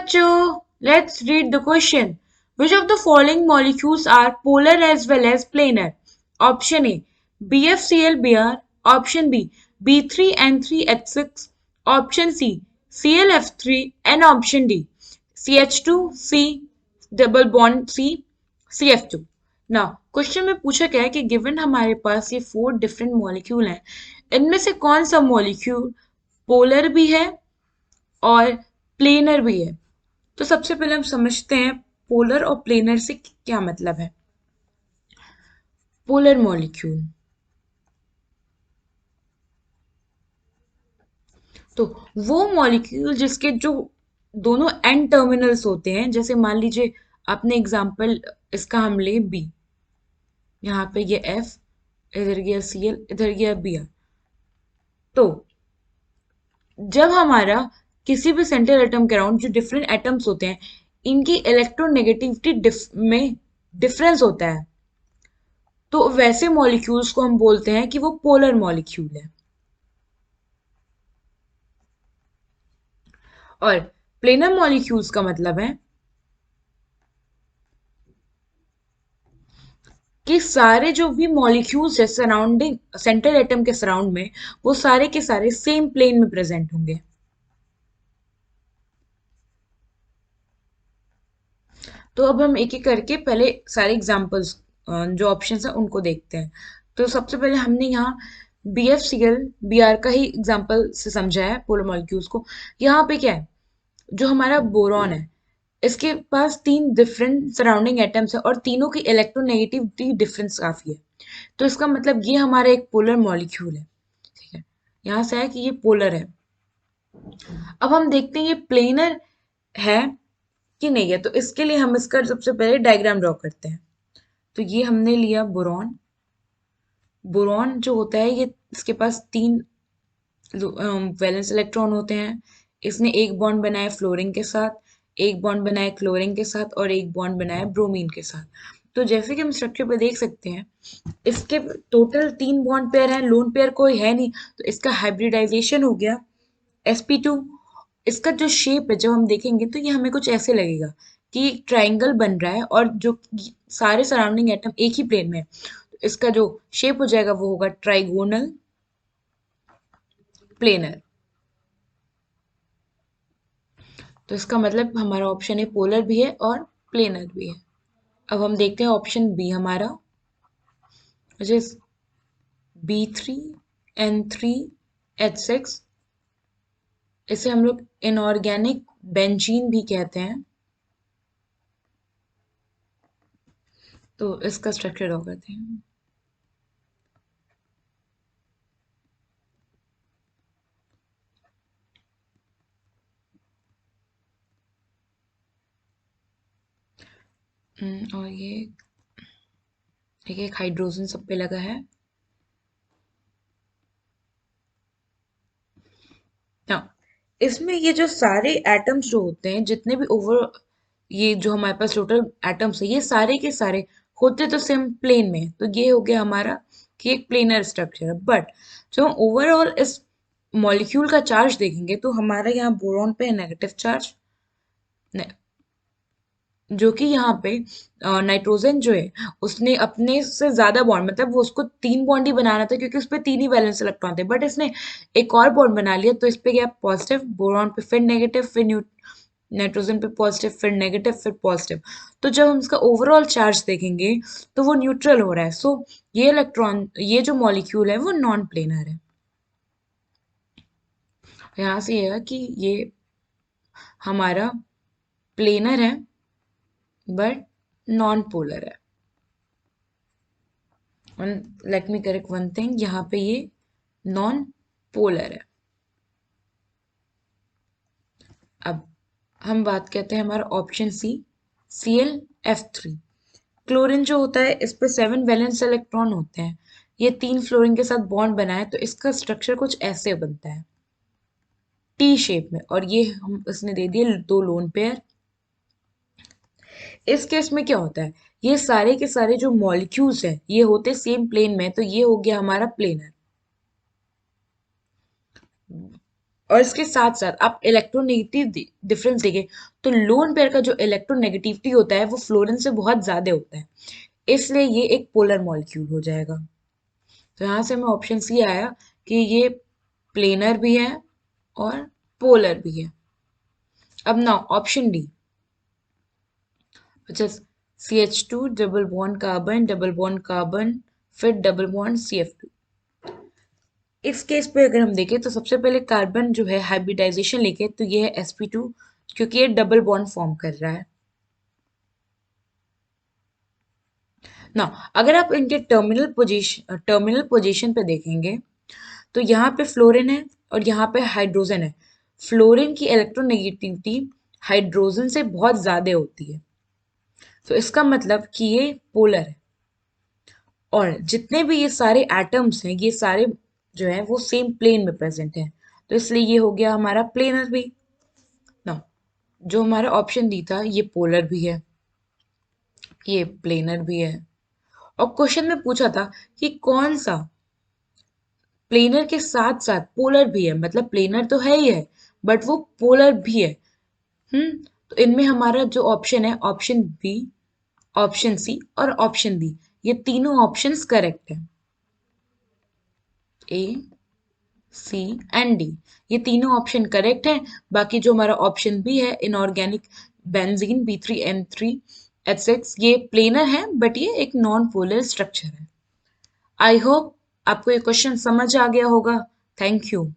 बच्चों, let's read the question. Which of the following molecules are polar as well as planar? Option A, BFClBr. Option B, B3N3H6. Option C, ClF3. And option D, CH2, C, double bond C, CF2. ना question में पूछा गया है कि given हमारे पास ये 4 different molecule हैं, इनमें से कौन सा मॉलिक्यूल पोलर भी है और प्लेनर भी है। तो सबसे पहले हम समझते हैं पोलर और प्लेनर से क्या मतलब है। पोलर मॉलिक्यूल तो वो मॉलिक्यूल जिसके जो दोनों एंड टर्मिनल्स होते हैं, जैसे मान लीजिए आपने एग्जांपल इसका हम ले बी, यहाँ पे ये एफ, इधर गया सी एल, इधर गया बी आर। तो जब हमारा किसी भी सेंट्रल एटम के अराउंड जो डिफरेंट एटम्स होते हैं, इनकी इलेक्ट्रोनेगेटिविटी में डिफरेंस होता है, तो वैसे मॉलिक्यूल्स को हम बोलते हैं कि वो पोलर मॉलिक्यूल है। और प्लेनर मॉलिक्यूल्स का मतलब है कि सारे जो भी मॉलिक्यूल्स है सराउंडिंग सेंट्रल एटम के सराउंड में, वो सारे के सारे सेम प्लेन में प्रेजेंट होंगे। तो अब हम एक एक करके पहले सारे एग्जांपल्स जो ऑप्शंस हैं उनको देखते हैं। तो सबसे पहले हमने यहाँ B F C L B R का ही एग्जाम्पल से समझा है पोलर मॉलिक्यूल्स को। यहाँ पे क्या है, जो हमारा बोरॉन है, इसके पास 3 डिफरेंट सराउंडिंग एटम्स है और तीनों की इलेक्ट्रोनेगेटिविटी डिफरेंस काफी है। तो इसका मतलब ये हमारा एक पोलर मॉलिक्यूल है। ठीक है, यहाँ से है कि ये पोलर है। अब हम देखते हैं ये प्लेनर है कि नहीं है। तो इसके लिए हम इसका सबसे पहले डायग्राम ड्रॉ करते हैं। तो ये हमने लिया बोरॉन। बोरॉन जो होता है, ये इसके पास 3 वैलेंस इलेक्ट्रॉन होते हैं। इसने एक बॉन्ड बनाया फ्लोरीन के साथ, एक बॉन्ड बनाया क्लोरीन के साथ और एक बॉन्ड बनाया ब्रोमीन के साथ। तो जैसे कि हम स्ट्रक्चर पे देख सकते हैं, इसके टोटल 3 बॉन्ड पेयर हैं, लोन पेयर कोई है नहीं, तो इसका हाइब्रिडाइजेशन हो गया sp2। इसका जो शेप है जब हम देखेंगे तो ये हमें कुछ ऐसे लगेगा कि ट्राइंगल बन रहा है और जो सारे सराउंडिंग एटम एक ही प्लेन में है। तो इसका जो शेप हो जाएगा वो होगा ट्राइगोनल प्लेनर। तो इसका मतलब हमारा ऑप्शन ए पोलर भी है और प्लेनर भी है। अब हम देखते हैं ऑप्शन बी हमारा, विच इज B3N3H6। इसे हम लोग इनऑर्गेनिक बेंजीन भी कहते हैं। तो इसका स्ट्रक्चर ड्रॉ करते हैं। और ये एक हाइड्रोजन सब पे लगा है। हाँ, इसमें ये जो सारे एटम्स जो होते हैं, जितने भी ओवर ये जो हमारे पास टोटल एटम्स है, ये सारे के सारे होते तो सेम प्लेन में। तो ये हो गया हमारा कि एक प्लेनर स्ट्रक्चर है। बट जब हम ओवरऑल इस मॉलिक्यूल का चार्ज देखेंगे तो हमारा यहाँ बोरॉन पे नेगेटिव चार्ज, जो कि यहाँ पे नाइट्रोजन जो है उसने अपने से ज्यादा बॉन्ड, मतलब वो उसको 3 बॉन्ड ही बनाना था क्योंकि उस पे 3 ही वैलेंस इलेक्ट्रॉन थे, बट इसने एक और बॉन्ड बना लिया। तो इस पे गया पॉजिटिव, बोरॉन पे फिर नेगेटिव, फिर नाइट्रोजन पे पॉजिटिव, फिर नेगेटिव, फिर पॉजिटिव। तो जब हम इसका ओवरऑल चार्ज देखेंगे तो वो न्यूट्रल हो रहा है। सो ये इलेक्ट्रॉन, ये जो मॉलिक्यूल है वो नॉन प्लेनर है। यहाँ से ये है कि ये हमारा प्लेनर है बट नॉन पोलर है। Let me correct one thing, यहाँ पे ये नॉन पोलर है। अब हम बात करते हैं हमारा ऑप्शन सी, ClF3। क्लोरीन जो होता है इस पे 7 वैलेंस इलेक्ट्रॉन होते हैं। ये 3 फ्लोरीन के साथ बॉन्ड बनाए तो इसका स्ट्रक्चर कुछ ऐसे बनता है, टी शेप में। और ये हम इसने दे दिए 2 लोन पेयर। इस केस में क्या होता है, ये सारे के सारे जो मॉलिक्यूल्स हैं ये होते सेम प्लेन में, तो ये हो गया हमारा प्लेनर। और इसके साथ साथ आप इलेक्ट्रोनेगेटिव डिफरेंस देखें तो लोन पेयर का जो इलेक्ट्रोनेगेटिविटी होता है वो फ्लोरीन से बहुत ज्यादा होता है, इसलिए ये एक पोलर मॉलिक्यूल हो जाएगा। तो यहाँ से हमें ऑप्शन सी आया कि ये प्लेनर भी है और पोलर भी है। अब ना ऑप्शन डी, अच्छा, CH2 डबल बॉन्ड कार्बन फिर डबल बॉन्ड CF2। इस केस पे अगर हम देखें तो सबसे पहले कार्बन जो है हाइब्रिडाइजेशन लेके तो ये है sp2, क्योंकि ये डबल बॉन्ड फॉर्म कर रहा है ना। अगर आप इनके टर्मिनल पोजीशन पे देखेंगे तो यहाँ पे फ्लोरीन है और यहाँ पे हाइड्रोजन है। फ्लोरीन की इलेक्ट्रोनेगेटिविटी हाइड्रोजन से बहुत ज्यादा होती है, तो इसका मतलब कि ये पोलर है। और जितने भी ये सारे एटम्स हैं ये सारे जो है वो सेम प्लेन में प्रेजेंट हैं, तो इसलिए ये हो गया हमारा प्लेनर भी ना। जो हमारा ऑप्शन डी था ये पोलर भी है, ये प्लेनर भी है। और क्वेश्चन में पूछा था कि कौन सा प्लेनर के साथ साथ पोलर भी है, मतलब प्लेनर तो है ही है बट वो पोलर भी है। तो इनमें हमारा जो ऑप्शन है ऑप्शन बी, ऑप्शन सी और ऑप्शन डी, ये तीनों ऑप्शंस करेक्ट है। ए, सी एंड डी, ये तीनों ऑप्शन करेक्ट है। बाकी जो हमारा ऑप्शन बी है इनऑर्गेनिक बेंजीन B3N3H6, ये प्लेनर है बट ये एक नॉन पोलर स्ट्रक्चर है। आई होप आपको ये क्वेश्चन समझ आ गया होगा। Thank you.